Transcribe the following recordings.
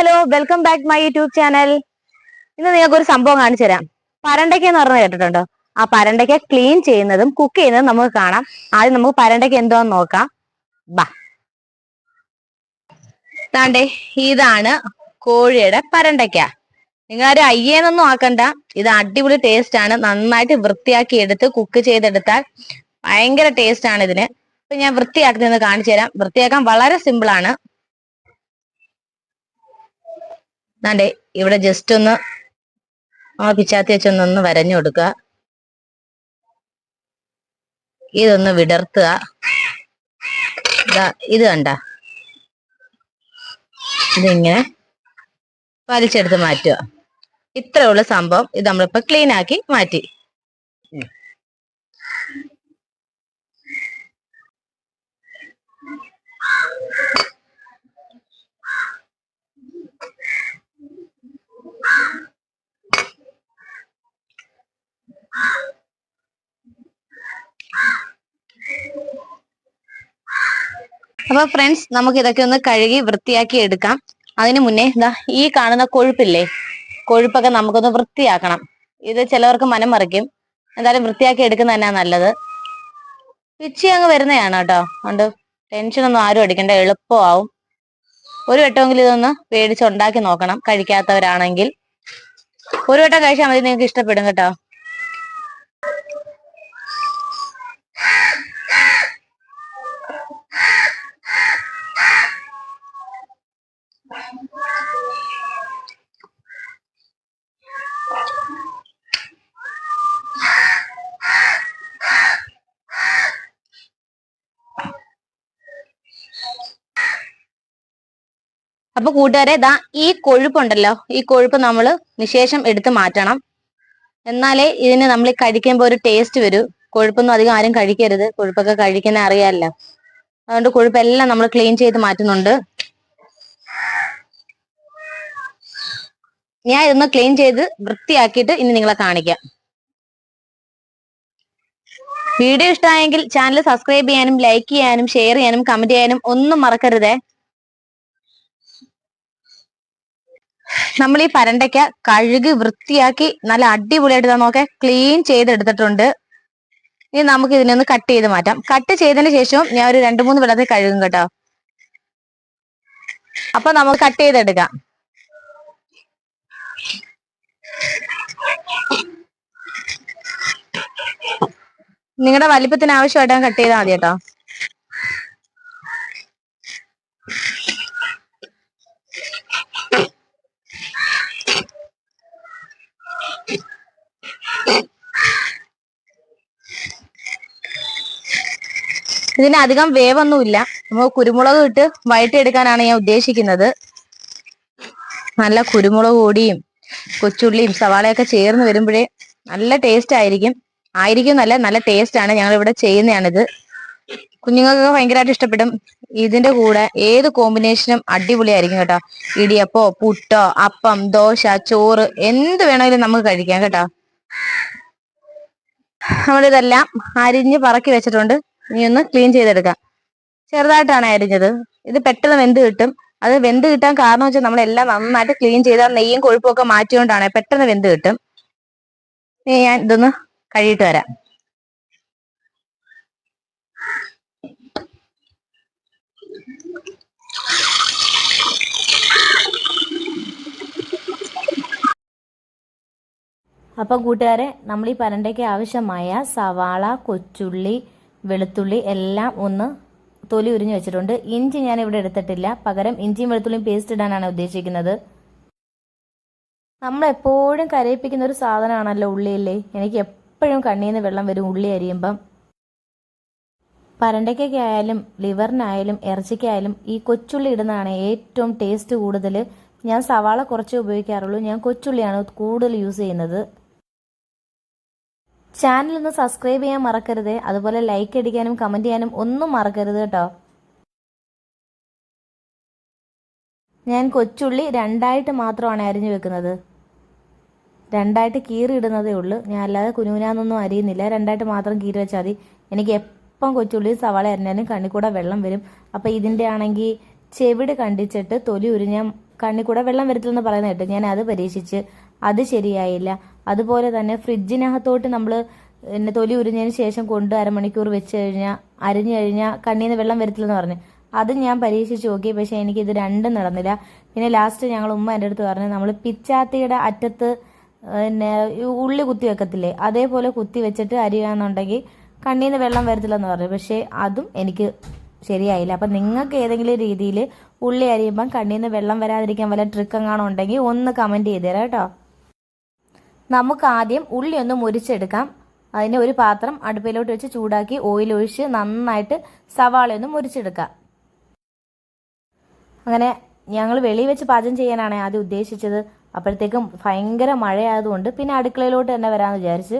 Hello, welcome back my YouTube channel. ഇന്ന് നിങ്ങൾക്ക് ഒരു സംഭവം കാണിച്ചു തരാം. പരണ്ടയ്ക്ക എന്ന് പറഞ്ഞത് കേട്ടിട്ടുണ്ടോ? ആ പരണ്ടയ്ക്ക ക്ലീൻ ചെയ്യുന്നതും കുക്ക് ചെയ്യുന്നതും നമുക്ക് കാണാം. ആദ്യം നമുക്ക് പരണ്ടയ്ക്ക എന്തോന്ന് നോക്കാം. ബാ, താണ്ടേ ഇതാണ് കോഴിയുടെ പരണ്ടയ്ക്ക. നിങ്ങളാരും അയ്യേന്നൊന്നും ആക്കണ്ട, ഇത് അടിപൊളി ടേസ്റ്റ് ആണ്. നന്നായിട്ട് വൃത്തിയാക്കി എടുത്ത് കുക്ക് ചെയ്തെടുത്താൽ ഭയങ്കര ടേസ്റ്റ് ആണ് ഇതിന്. ഇപ്പൊ ഞാൻ വൃത്തിയാക്കുന്നത് കാണിച്ചു തരാം. വൃത്തിയാക്കാൻ വളരെ സിമ്പിൾ ആണ്. ദാണ്ടേ ഇവിടെ ജസ്റ്റ് ഒന്ന് പിച്ചാത്തി വെച്ചൊന്ന് വരഞ്ഞു കൊടുക്കുക. ഇതൊന്ന് വിടർത്തുക. ഇത് കണ്ട, ഇതിങ്ങനെ വലിച്ചെടുത്ത് മാറ്റുക. ഇത്രയുള്ള സംഭവം. ഇത് നമ്മളിപ്പോ ക്ലീൻ ആക്കി മാറ്റി. അപ്പൊ ഫ്രണ്ട്സ്, നമുക്ക് ഇതൊക്കെ ഒന്ന് കഴുകി വൃത്തിയാക്കി എടുക്കാം. അതിനു മുന്നേ ഈ കാണുന്ന കൊഴുപ്പില്ലേ, കൊഴുപ്പൊക്കെ നമുക്കൊന്ന് വൃത്തിയാക്കണം. ഇത് ചിലവർക്ക് മനം മറിക്കും. എന്തായാലും വൃത്തിയാക്കി എടുക്കുന്ന തന്നെയാ നല്ലത്. പിച്ചി അങ്ങ് വരുന്നതാണ് കേട്ടോ. അതുകൊണ്ട് ടെൻഷനൊന്നും ആരും അടിക്കണ്ട, എളുപ്പമാവും. ഒരു വട്ടമെങ്കിലും ഇതൊന്ന് പേടിച്ചുണ്ടാക്കി നോക്കണം. കഴിക്കാത്തവരാണെങ്കിൽ ഒരു വട്ടം കഴിച്ചാൽ മതി, നിങ്ങൾക്ക് ഇഷ്ടപ്പെടും കേട്ടോ. അപ്പൊ കൂട്ടുകാരെ, ഈ കൊഴുപ്പുണ്ടല്ലോ, ഈ കൊഴുപ്പ് നമ്മൾ നിശേഷം എടുത്ത് മാറ്റണം. എന്നാലേ ഇതിന് നമ്മൾ കഴിക്കുമ്പോൾ ഒരു ടേസ്റ്റ് വരൂ. കൊഴുപ്പൊന്നും അധികം ആരും കഴിക്കരുത്. കൊഴുപ്പൊക്കെ കഴിക്കുന്ന അറിയാമല്ലോ. അതുകൊണ്ട് കൊഴുപ്പെല്ലാം നമ്മൾ ക്ലീൻ ചെയ്ത് മാറ്റുന്നുണ്ട്. ഞാൻ ഇതൊന്ന് ക്ലീൻ ചെയ്ത് വൃത്തിയാക്കിയിട്ട് ഇനി നിങ്ങളെ കാണിക്കാം. വീഡിയോ ഇഷ്ടമായെങ്കിൽ ചാനൽ സബ്സ്ക്രൈബ് ചെയ്യാനും ലൈക്ക് ചെയ്യാനും ഷെയർ ചെയ്യാനും കമന്റ് ചെയ്യാനും ഒന്നും മറക്കരുതേ. നമ്മൾ ഈ പരണ്ടയ്ക്ക കഴുകി വൃത്തിയാക്കി നല്ല അടിപൊളിയായിട്ട് നോക്കെ ക്ലീൻ ചെയ്തെടുത്തിട്ടുണ്ട്. ഇനി നമുക്ക് ഇതിനൊന്ന് കട്ട് ചെയ്ത് മാറ്റാം. കട്ട് ചെയ്തതിന് ശേഷവും ഞാൻ ഒരു 2-3 വെള്ളത്തിൽ കഴുകും കേട്ടോ. അപ്പൊ നമുക്ക് കട്ട് ചെയ്തെടുക്കാം. നിങ്ങളുടെ വലിപ്പത്തിന് ആവശ്യമായിട്ട് കട്ട് ചെയ്താൽ മതി കേട്ടോ. ഇതിന് അധികം വേവൊന്നുമില്ല. നമുക്ക് കുരുമുളക് ഇട്ട് വഴറ്റിയെടുക്കാനാണ് ഞാൻ ഉദ്ദേശിക്കുന്നത്. നല്ല കുരുമുളക് പൊടിയും കൊച്ചുള്ളിയും സവാളയൊക്കെ ചേർന്ന് വരുമ്പോഴേ നല്ല ടേസ്റ്റ് ആയിരിക്കും. നല്ല ടേസ്റ്റ് ആണ്. ഞങ്ങൾ ഇവിടെ ചെയ്യുന്നതാണിത്. കുഞ്ഞുങ്ങൾക്കൊക്കെ ഭയങ്കരമായിട്ട് ഇഷ്ടപ്പെടും. ഇതിന്റെ കൂടെ ഏത് കോമ്പിനേഷനും അടിപൊളിയായിരിക്കും കേട്ടോ. ഇടിയപ്പോ, പുട്ടോ, അപ്പം, ദോശ, ചോറ് എന്ത് വേണമെങ്കിലും നമുക്ക് കഴിക്കാം കേട്ടോ. നമ്മളിതെല്ലാം അരിഞ്ഞ് പറക്കി വെച്ചിട്ടുണ്ട്. ഇനി ഒന്ന് ക്ലീൻ ചെയ്തെടുക്കാം. ചെറുതായിട്ടാണ് അരിഞ്ഞത്. ഇത് പെട്ടെന്ന് വെന്ത് കിട്ടും. അത് വെന്ത് കിട്ടാൻ കാരണം വെച്ചാൽ നമ്മളെല്ലാം നന്നായിട്ട് ക്ലീൻ ചെയ്താൽ നെയ്യും കൊഴുപ്പും ഒക്കെ മാറ്റിയോണ്ടാണ് പെട്ടെന്ന് വെന്ത് കിട്ടും. ഇനി ഞാൻ ഇതൊന്ന് കഴുകിയിട്ട് വരാം. അപ്പൊ കൂട്ടുകാരെ, നമ്മൾ ഈ പരണ്ടയ്ക്ക് ആവശ്യമായ സവാള, കൊച്ചുള്ളി, വെളുത്തുള്ളി എല്ലാം ഒന്ന് തൊലി ഉരിഞ്ഞു വെച്ചിട്ടുണ്ട്. ഇഞ്ചി ഞാൻ ഇവിടെ എടുത്തിട്ടില്ല. പകരം ഇഞ്ചിയും വെളുത്തുള്ളിയും പേസ്റ്റ് ഇടാനാണ് ഉദ്ദേശിക്കുന്നത്. നമ്മൾ എപ്പോഴും കരയിപ്പിക്കുന്ന ഒരു സാധനമാണല്ലോ ഉള്ളിയല്ലേ. എനിക്ക് എപ്പോഴും കണ്ണീന്ന് വെള്ളം വരും ഉള്ളി അരിയുമ്പം. പരണ്ടയ്ക്കായാലും ലിവറിനായാലും ഇറച്ചിക്കായാലും ഈ കൊച്ചുള്ളി ഇടുന്നതാണ് ഏറ്റവും ടേസ്റ്റ് കൂടുതൽ. ഞാൻ സവാള കുറച്ചേ ഉപയോഗിക്കാറുള്ളൂ. ഞാൻ കൊച്ചുള്ളിയാണ് കൂടുതൽ യൂസ് ചെയ്യുന്നത്. ചാനൽ ഒന്ന് സബ്സ്ക്രൈബ് ചെയ്യാൻ മറക്കരുത്. അതുപോലെ ലൈക്ക് അടിക്കാനും കമന്റ് ചെയ്യാനും ഒന്നും മറക്കരുത് കേട്ടോ. ഞാൻ കൊച്ചുള്ളി 2ആയിട്ട് മാത്രമാണ് അരിഞ്ഞു വെക്കുന്നത്. 2ആയിട്ട് കീറി ഇടുന്നതേ ഉള്ളൂ. ഞാൻ അല്ലാതെ കുനുകുനാന്നൊന്നും അരിയുന്നില്ല. 2ആയിട്ട് മാത്രം കീറി വെച്ചാൽ മതി. എനിക്ക് എപ്പം കൊച്ചുള്ളി സവാള അരിഞ്ഞാലും കണ്ണിക്കൂടെ വെള്ളം വരും. അപ്പം ഇതിൻ്റെ ആണെങ്കിൽ ചെവിട് കണ്ടിച്ചിട്ട് തൊലി ഉരിഞ്ഞാൽ കണ്ണിൽ കൂടെ വെള്ളം വരത്തില്ലെന്ന് പറയുന്നത് കേട്ടോ. ഞാൻ അത് പരീക്ഷിച്ച്, അത് ശരിയായില്ല. അതുപോലെ തന്നെ ഫ്രിഡ്ജിനകത്തോട്ട് നമ്മൾ തൊലി ഉരിഞ്ഞതിന് ശേഷം കൊണ്ട് അരമണിക്കൂർ വെച്ച് കഴിഞ്ഞാൽ അരിഞ്ഞു കഴിഞ്ഞാൽ കണ്ണിൽ നിന്ന് വെള്ളം വരത്തില്ലെന്ന് പറഞ്ഞു. അത് ഞാൻ പരീക്ഷിച്ച് നോക്കി, പക്ഷേ എനിക്കിത് രണ്ടും നടന്നില്ല. പിന്നെ ലാസ്റ്റ് ഞങ്ങൾ ഉമ്മ എൻ്റെ അടുത്ത് പറഞ്ഞു, നമ്മൾ പിച്ചാത്തിയുടെ അറ്റത്ത് പിന്നെ ഉള്ളി കുത്തി വെക്കത്തില്ലേ, അതേപോലെ കുത്തി വെച്ചിട്ട് അരിയാന്നുണ്ടെങ്കിൽ കണ്ണിൽ നിന്ന് വെള്ളം വരത്തില്ലെന്ന് പറഞ്ഞു. പക്ഷേ അതും എനിക്ക് ശരിയായില്ല. അപ്പം നിങ്ങൾക്ക് ഏതെങ്കിലും രീതിയിൽ ഉള്ളി അരിയുമ്പം കണ്ണിൽ നിന്ന് വെള്ളം വരാതിരിക്കാൻ വല്ല ട്രിക്ക് എങ്ങാനും ഉണ്ടെങ്കിൽ ഒന്ന് കമൻറ്റ് ചെയ്ത് തരാം കേട്ടോ. നമുക്ക് ആദ്യം ഉള്ളി ഒന്ന് മുരിച്ചെടുക്കാം. അതിന് ഒരു പാത്രം അടുപ്പിലോട്ട് വെച്ച് ചൂടാക്കി ഓയിൽ ഒഴിച്ച് നന്നായിട്ട് സവാള ഒന്ന് മുരിച്ചെടുക്കാം. അങ്ങനെ ഞങ്ങൾ വെളിയിൽ വെച്ച് പാചകം ചെയ്യാനാണ് ആദ്യം ഉദ്ദേശിച്ചത്. അപ്പോഴത്തേക്കും ഭയങ്കര മഴയായതുകൊണ്ട് പിന്നെ അടുക്കളയിലോട്ട് തന്നെ വരാമെന്ന് വിചാരിച്ച്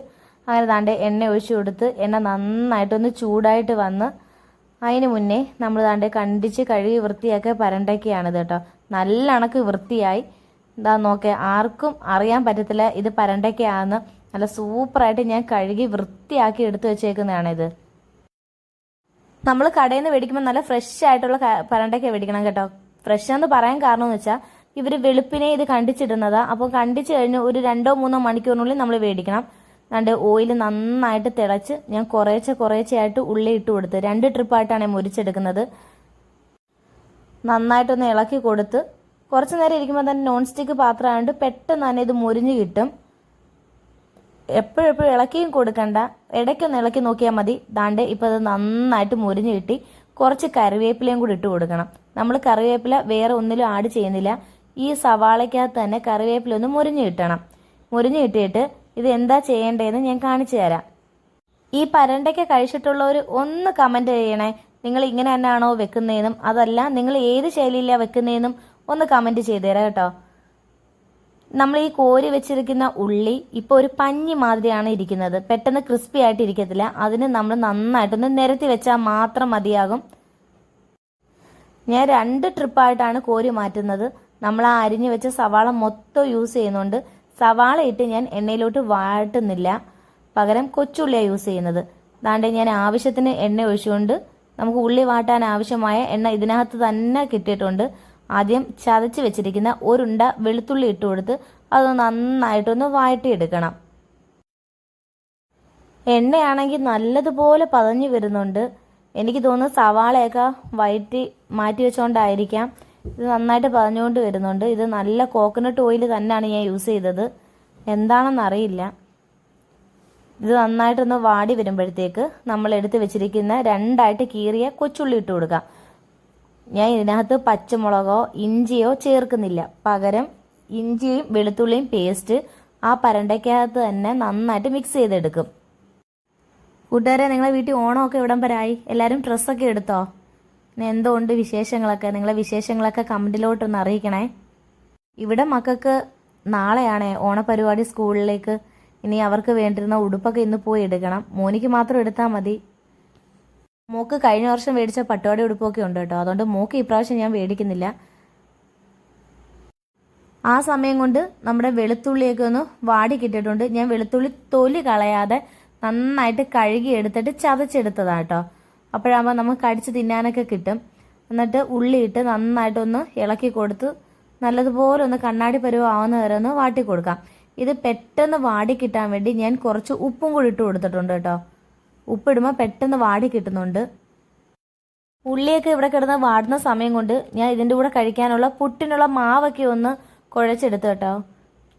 അങ്ങനെ ദാണ്ട് എണ്ണ ഒഴിച്ചു കൊടുത്ത് എണ്ണ നന്നായിട്ടൊന്ന് ചൂടായിട്ട് വന്ന് അതിന് മുന്നേ നമ്മൾ ദാണ്ട് കണ്ടിച്ച് കഴുകി വൃത്തിയാക്കിയ പരണ്ടയ്ക്കയാണിത് കേട്ടോ. നല്ല അണക്ക് വൃത്തിയായി. എന്താ നോക്കേ, ആർക്കും അറിയാൻ പറ്റത്തില്ല ഇത് പരണ്ടയ്ക്കയാണെന്ന്. നല്ല സൂപ്പറായിട്ട് ഞാൻ കഴുകി വൃത്തിയാക്കി എടുത്തു വെച്ചേക്കുന്നതാണിത്. നമ്മൾ കടയിൽ നിന്ന് മേടിക്കുമ്പോൾ നല്ല ഫ്രഷ് ആയിട്ടുള്ള പരണ്ടയ്ക്ക മേടിക്കണം കേട്ടോ. ഫ്രഷ് എന്ന് പറയാൻ കാരണം എന്ന് വെച്ചാൽ ഇവർ വെളുപ്പിനെ ഇത് കണ്ടിച്ചിടുന്നതാ. അപ്പോൾ കണ്ടിച്ച് കഴിഞ്ഞ് ഒരു 2-3 മണിക്കൂറിനുള്ളിൽ നമ്മൾ മേടിക്കണം. രണ്ട് ഓയിൽ നന്നായിട്ട് തിളച്ച് ഞാൻ കുറേശ്ശെയായിട്ട് ഉള്ളി ഇട്ട് കൊടുത്ത് 2 ട്രിപ്പായിട്ടാണ് ഞാൻ മുരിച്ചെടുക്കുന്നത്. നന്നായിട്ടൊന്ന് ഇളക്കി കൊടുത്ത് കുറച്ച് നേരം ഇരിക്കുമ്പോൾ തന്നെ നോൺ സ്റ്റിക്ക് പാത്രമായതുകൊണ്ട് പെട്ടെന്ന് തന്നെ ഇത് മുരിഞ്ഞ് കിട്ടും. എപ്പോഴും ഇളക്കിയും കൊടുക്കണ്ട, ഇടയ്ക്കൊന്ന് ഇളക്കി നോക്കിയാൽ മതി. ദാണ്ട് ഇപ്പോൾ അത് നന്നായിട്ട് മുരിഞ്ഞ് കിട്ടി. കുറച്ച് കറിവേപ്പിലയും കൂടി ഇട്ട് കൊടുക്കണം. നമ്മൾ കറിവേപ്പില വേറെ ഒന്നിലും ആഡ് ചെയ്യുന്നില്ല. ഈ സവാളയ്ക്കകത്ത് തന്നെ കറിവേപ്പില ഒന്ന് മുരിഞ്ഞ് കിട്ടണം. മുരിഞ്ഞ് കിട്ടിയിട്ട് ഇത് എന്താ ചെയ്യേണ്ടതെന്ന് ഞാൻ കാണിച്ചു തരാം. ഈ പരണ്ടയ്ക്ക കഴിച്ചിട്ടുള്ളവർ ഒന്ന് കമൻറ്റ് ചെയ്യണേ. നിങ്ങൾ ഇങ്ങനെ തന്നെയാണോ വെക്കുന്നതെന്നും അതല്ല നിങ്ങൾ ഏത് ശൈലിയിലാണ് വെക്കുന്നതെന്നും ഒന്ന് കമൻറ്റ് ചെയ്ത് തരാം കേട്ടോ. നമ്മൾ ഈ കോരി വെച്ചിരിക്കുന്ന ഉള്ളി ഇപ്പോൾ ഒരു പഞ്ഞി മാതിരിയാണ് ഇരിക്കുന്നത്. പെട്ടെന്ന് ക്രിസ്പി ആയിട്ട് ഇരിക്കത്തില്ല. അതിന് നമ്മൾ നന്നായിട്ടൊന്ന് നിരത്തി വെച്ചാൽ മാത്രം മതിയാകും. ഞാൻ 2 ട്രിപ്പായിട്ടാണ് കോരി മാറ്റുന്നത്. നമ്മൾ ആ അരിഞ്ഞു വെച്ച സവാള മൊത്തം യൂസ് ചെയ്യുന്നുണ്ട്. സവാള ഇട്ട് ഞാൻ എണ്ണയിലോട്ട് വാട്ടുന്നില്ല, പകരം കൊച്ചുള്ളിയാണ് യൂസ് ചെയ്യുന്നത്. അതാണ്ട് ഞാൻ ആവശ്യത്തിന് എണ്ണ ഒഴിച്ചുകൊണ്ട് നമുക്ക് ഉള്ളി വാട്ടാൻ ആവശ്യമായ എണ്ണ ഇതിനകത്ത് തന്നെ കിട്ടിയിട്ടുണ്ട്. ആദ്യം ചതച്ച് വെച്ചിരിക്കുന്ന ഒരുണ്ട വെളുത്തുള്ളി ഇട്ട് കൊടുത്ത് അത് നന്നായിട്ടൊന്ന് വാട്ടിയെടുക്കണം. എണ്ണയാണെങ്കിൽ നല്ലതുപോലെ പതഞ്ഞു വരുന്നുണ്ട്. എനിക്ക് തോന്നുന്നു സവാളയൊക്കെ വഴറ്റി മാറ്റി വെച്ചുകൊണ്ടായിരിക്കാം ഇത് നന്നായിട്ട് പതഞ്ഞുകൊണ്ട് വരുന്നുണ്ട്. ഇത് നല്ല കോക്കനട്ട് ഓയിൽ തന്നെയാണ് ഞാൻ യൂസ് ചെയ്തത്, എന്താണെന്നറിയില്ല. ഇത് നന്നായിട്ടൊന്ന് വാടി വരുമ്പോഴത്തേക്ക് നമ്മൾ എടുത്ത് വെച്ചിരിക്കുന്ന 2ആയിട്ട് കീറിയ കൊച്ചുള്ളി ഇട്ട് കൊടുക്കാം. ഞാൻ ഇതിനകത്ത് പച്ചമുളകോ ഇഞ്ചിയോ ചേർക്കുന്നില്ല, പകരം ഇഞ്ചിയും വെളുത്തുള്ളിയും പേസ്റ്റ് ആ പരണ്ടയ്ക്കകത്ത് തന്നെ നന്നായിട്ട് മിക്സ് ചെയ്തെടുക്കും. കൂട്ടുകാരെ, നിങ്ങളെ വീട്ടിൽ ഓണമൊക്കെ ഇവിടം വരായി. എല്ലാവരും ഡ്രസ്സൊക്കെ എടുത്തോ? ഇനി എന്തുകൊണ്ട് വിശേഷങ്ങളൊക്കെ, നിങ്ങളെ വിശേഷങ്ങളൊക്കെ കമൻറ്റിലോട്ടൊന്ന് അറിയിക്കണേ. ഇവിടെ മക്കൾക്ക് നാളെയാണ് ഓണപരിപാടി സ്കൂളിലേക്ക്. ഇനി അവർക്ക് വേണ്ടിയിരുന്ന ഉടുപ്പൊക്കെ ഇന്ന് പോയി എടുക്കണം. മോനിക്ക് മാത്രം എടുത്താൽ മതി. മോക്ക് കഴിഞ്ഞ വർഷം മേടിച്ച പട്ടുപാടി ഉടുപ്പൊക്കെ ഉണ്ട് കേട്ടോ. അതുകൊണ്ട് മോക്ക് ഇപ്രാവശ്യം ഞാൻ മേടിക്കുന്നില്ല. ആ സമയം കൊണ്ട് നമ്മുടെ വെളുത്തുള്ളിയൊക്കെ ഒന്ന് വാടി കിട്ടിയിട്ടുണ്ട്. ഞാൻ വെളുത്തുള്ളി തൊലി കളയാതെ നന്നായിട്ട് കഴുകി എടുത്തിട്ട് ചതച്ചെടുത്തതാണ് കേട്ടോ. അപ്പോഴാകുമ്പോൾ നമുക്ക് കടിച്ച് തിന്നാനൊക്കെ കിട്ടും. എന്നിട്ട് ഉള്ളിയിട്ട് നന്നായിട്ടൊന്ന് ഇളക്കി കൊടുത്ത് നല്ലതുപോലെ ഒന്ന് കണ്ണാടി പരുവം ആവുന്ന വരെ ഒന്ന് വാട്ടി കൊടുക്കാം. ഇത് പെട്ടെന്ന് വാടി കിട്ടാൻ വേണ്ടി ഞാൻ കുറച്ച് ഉപ്പും കൂടി ഇട്ട് കൊടുത്തിട്ടുണ്ട് കേട്ടോ. ഉപ്പിടുമ്പോൾ പെട്ടെന്ന് വാടി കിട്ടുന്നുണ്ട്. ഉള്ളിയൊക്കെ ഇവിടെ കിടന്ന് വാടുന്ന സമയം കൊണ്ട് ഞാൻ ഇതിൻ്റെ കൂടെ കഴിക്കാനുള്ള പുട്ടിനുള്ള മാവൊക്കെ ഒന്ന് കുഴച്ചെടുത്തു കേട്ടോ.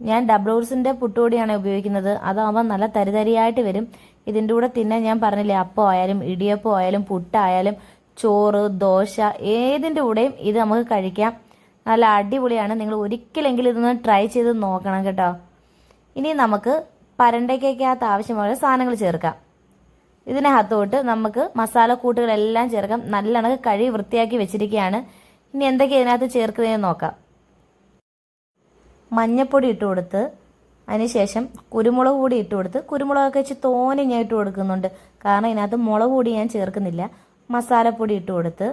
ഞാൻ ഡബിൾ ഓട്സിൻ്റെ പുട്ടുപൊടിയാണ് ഉപയോഗിക്കുന്നത്. അതാവുമ്പോൾ നല്ല തരിതരിയായിട്ട് വരും. ഇതിൻ്റെ കൂടെ തിന്നാൻ ഞാൻ പറഞ്ഞില്ലേ, അപ്പം ആയാലും ഇടിയപ്പം ആയാലും പുട്ടായാലും ചോറ് ദോശ ഏതിൻ്റെ കൂടെയും ഇത് നമുക്ക് കഴിക്കാം. നല്ല അടിപൊളിയാണ്. നിങ്ങൾ ഒരിക്കലെങ്കിലും ഇതൊന്ന് ട്രൈ ചെയ്ത് നോക്കണം കേട്ടോ. ഇനി നമുക്ക് പരണ്ടയ്ക്കകത്ത് ആവശ്യമായ സാധനങ്ങൾ ചേർക്കാം. ഇതിനകത്തോട്ട് നമുക്ക് മസാലക്കൂട്ടുകളെല്ലാം ചേർക്കാം. നല്ലോണം കഴുകി വൃത്തിയാക്കി വെച്ചിരിക്കുകയാണ്. ഇനി എന്തൊക്കെയാണ് ഇതിനകത്ത് ചേർക്കുന്നതെന്ന് നോക്കാം. മഞ്ഞപ്പൊടി ഇട്ട് കൊടുത്ത് അതിനുശേഷം കുരുമുളക് പൊടി ഇട്ട് കൊടുത്ത്, കുരുമുളകൊക്കെ വെച്ച് തോനെ ഞാൻ ഇട്ട് കൊടുക്കുന്നുണ്ട്, കാരണം ഇതിനകത്ത് മുളക് പൊടി ഞാൻ ചേർക്കുന്നില്ല. മസാലപ്പൊടി ഇട്ട് കൊടുത്ത്,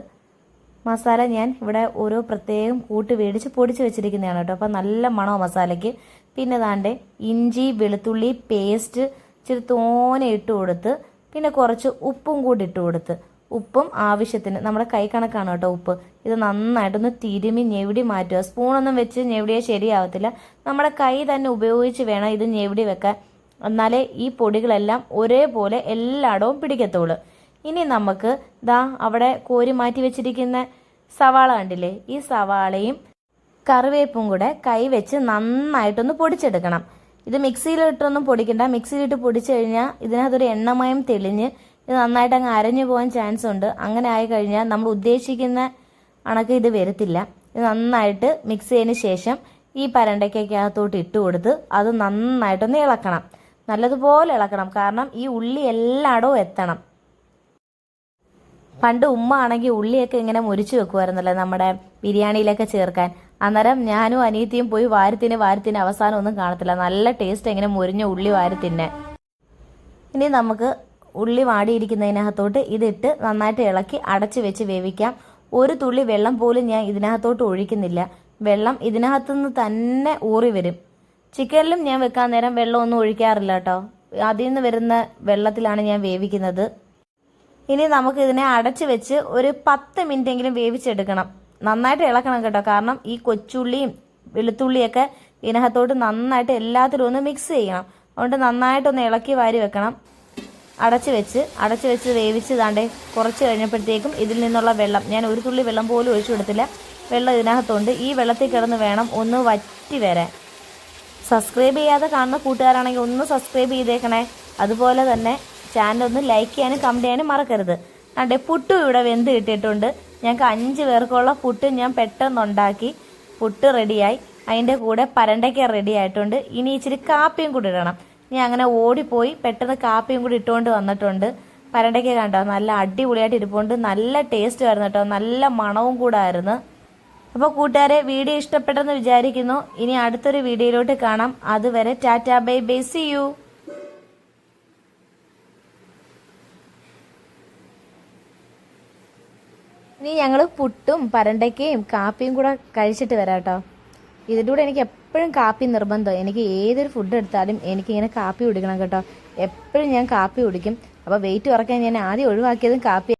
മസാല ഞാൻ ഇവിടെ ഓരോ പ്രത്യേകം കൂട്ട് മേടിച്ച് പൊടിച്ച് വെച്ചിരിക്കുന്നതാണ് കേട്ടോ. അപ്പം നല്ല മണമാണ് മസാലയ്ക്ക്. പിന്നെ ദാണ്ട് ഇഞ്ചി വെളുത്തുള്ളി പേസ്റ്റ് ഇച്ചിരി തോനെ ഇട്ട് കൊടുത്ത്, പിന്നെ കുറച്ച് ഉപ്പും കൂടി ഇട്ട് കൊടുത്ത് ഉപ്പും ആവശ്യത്തിന്, നമ്മുടെ കൈ കണക്കാണ് കേട്ടോ ഉപ്പ്. ഇത് നന്നായിട്ടൊന്ന് തിരുമി ഞെവിടി മാറ്റുക. സ്പൂണൊന്നും വെച്ച് ഞെവിടിയാൽ ശരിയാവത്തില്ല. നമ്മുടെ കൈ തന്നെ ഉപയോഗിച്ച് വേണം ഇത് ഞെവിടി വെക്കാൻ. എന്നാലേ ഈ പൊടികളെല്ലാം ഒരേപോലെ എല്ലായിടവും പിടിക്കത്തുള്ളൂ. ഇനി നമുക്ക് അവിടെ കോരി മാറ്റി വെച്ചിരിക്കുന്ന സവാള കണ്ടില്ലേ, ഈ സവാളയും കറിവേപ്പും കൂടെ കൈ വെച്ച് നന്നായിട്ടൊന്ന് പൊടിച്ചെടുക്കണം. ഇത് മിക്സിയിലിട്ടൊന്നും പൊടിക്കണ്ട. മിക്സിയിലിട്ട് പൊടിച്ചു കഴിഞ്ഞാൽ ഇതിനകത്തൊരു എണ്ണമയം തെളിഞ്ഞ് ഇത് നന്നായിട്ട് അങ്ങ് അരഞ്ഞു പോകാൻ ചാൻസ് ഉണ്ട്. അങ്ങനെ ആയി കഴിഞ്ഞാൽ നമ്മൾ ഉദ്ദേശിക്കുന്ന കണക്ക് ഇത് വരത്തില്ല. ഇത് നന്നായിട്ട് മിക്സ് ചെയ്തതിന് ശേഷം ഈ പരണ്ടയ്ക്കകത്തോട്ട് ഇട്ട് കൊടുത്ത് അത് നന്നായിട്ടൊന്ന് ഇളക്കണം. നല്ലതുപോലെ ഇളക്കണം, കാരണം ഈ ഉള്ളി എല്ലായിടവും എത്തണം. പണ്ട് ഉമ്മ ആണെങ്കിൽ ഉള്ളിയൊക്കെ ഇങ്ങനെ മുരിച്ചു വെക്കുമായിരുന്നല്ലോ നമ്മുടെ ബിരിയാണിയിലൊക്കെ ചേർക്കാൻ. അന്നേരം ഞാനും അനിയത്തിയും പോയി വാരത്തിന് അവസാനം ഒന്നും കാണത്തില്ല. നല്ല ടേസ്റ്റ് ഇങ്ങനെ മുരിഞ്ഞ ഉള്ളി വാരത്തിന്നെ. ഇനി നമുക്ക് ഉള്ളി വാടിയിരിക്കുന്നതിനകത്തോട്ട് ഇതിട്ട് നന്നായിട്ട് ഇളക്കി അടച്ചു വെച്ച് വേവിക്കാം. ഒരു തുള്ളി വെള്ളം പോലും ഞാൻ ഇതിനകത്തോട്ട് ഒഴിക്കുന്നില്ല. വെള്ളം ഇതിനകത്തുനിന്ന് തന്നെ ഊറി വരും. ചിക്കനിലും ഞാൻ വെക്കാൻ നേരം വെള്ളമൊന്നും ഒഴിക്കാറില്ല കേട്ടോ. അതിൽ നിന്ന് വരുന്ന വെള്ളത്തിലാണ് ഞാൻ വേവിക്കുന്നത്. ഇനി നമുക്ക് ഇതിനെ അടച്ചു വെച്ച് ഒരു 10 മിനിറ്റെങ്കിലും വേവിച്ചെടുക്കണം. നന്നായിട്ട് ഇളക്കണം കേട്ടോ, കാരണം ഈ കൊച്ചുള്ളിയും വെളുത്തുള്ളിയൊക്കെ ഇതിനകത്തോട്ട് നന്നായിട്ട് എല്ലാത്തിലും ഒന്ന് മിക്സ് ചെയ്യണം. അതുകൊണ്ട് നന്നായിട്ടൊന്ന് ഇളക്കി വാരി വെക്കണം. അടച്ചു വെച്ച് വേവിച്ച് താണ്ടേ കുറച്ച് കഴിഞ്ഞപ്പോഴത്തേക്കും ഇതിൽ നിന്നുള്ള വെള്ളം, ഞാൻ ഒരു തുള്ളി വെള്ളം പോലും ഒഴിച്ചു കൊടുത്തില്ല, വെള്ളം ഇതിനകത്തുണ്ട്. ഈ വെള്ളത്തിൽ കിടന്ന് വേണം ഒന്ന് വറ്റി വരാൻ. സബ്സ്ക്രൈബ് ചെയ്യാതെ കാണുന്ന കൂട്ടുകാരാണെങ്കിൽ ഒന്ന് സബ്സ്ക്രൈബ് ചെയ്തേക്കണേ. അതുപോലെ തന്നെ ചാനൽ ഒന്ന് ലൈക്ക് ചെയ്യാനും കമൻറ്റ് ചെയ്യാനും മറക്കരുത്. അതെ, പുട്ടും ഇവിടെ വെന്ത് കിട്ടിയിട്ടുണ്ട്. ഞങ്ങൾക്ക് 5 പേർക്കുള്ള പുട്ട് ഞാൻ പെട്ടെന്നുണ്ടാക്കി. പുട്ട് റെഡിയായി, അതിൻ്റെ കൂടെ പരണ്ടയ്ക്ക റെഡി ആയിട്ടുണ്ട്. ഇനി ഇച്ചിരി കാപ്പിയും കൂടി ഇടണം. ഞാൻ അങ്ങനെ ഓടിപ്പോയി പെട്ടെന്ന് കാപ്പിയും കൂടി ഇട്ടുകൊണ്ട് വന്നിട്ടുണ്ട്. പരണ്ടയ്ക്ക കണ്ടോ നല്ല അടിപൊളിയായിട്ട് ഇരിപ്പുണ്ട്. നല്ല ടേസ്റ്റ് ആയിരുന്നു കേട്ടോ, നല്ല മണവും കൂടെ ആയിരുന്നു. അപ്പോൾ കൂട്ടുകാരെ, വീഡിയോ ഇഷ്ടപ്പെട്ടെന്ന് വിചാരിക്കുന്നു. ഇനി അടുത്തൊരു വീഡിയോയിലോട്ട് കാണാം. അതുവരെ tata bye bye, see you. ഇനി ഞങ്ങൾ പുട്ടും പരണ്ടയ്ക്കയും കാപ്പിയും കൂടെ കഴിച്ചിട്ട് വരാം കേട്ടോ. ഇതിൻ്റെ കൂടെ എനിക്ക് എപ്പോഴും കാപ്പി നിർബന്ധം. എനിക്ക് ഏതൊരു ഫുഡ് എടുത്താലും എനിക്കിങ്ങനെ കാപ്പി കുടിക്കണം കേട്ടോ. എപ്പോഴും ഞാൻ കാപ്പി കുടിക്കും. അപ്പോൾ വെയിറ്റ് കുറയ്ക്കാൻ ഞാൻ ആദ്യം ഒഴിവാക്കിയതും കാപ്പി.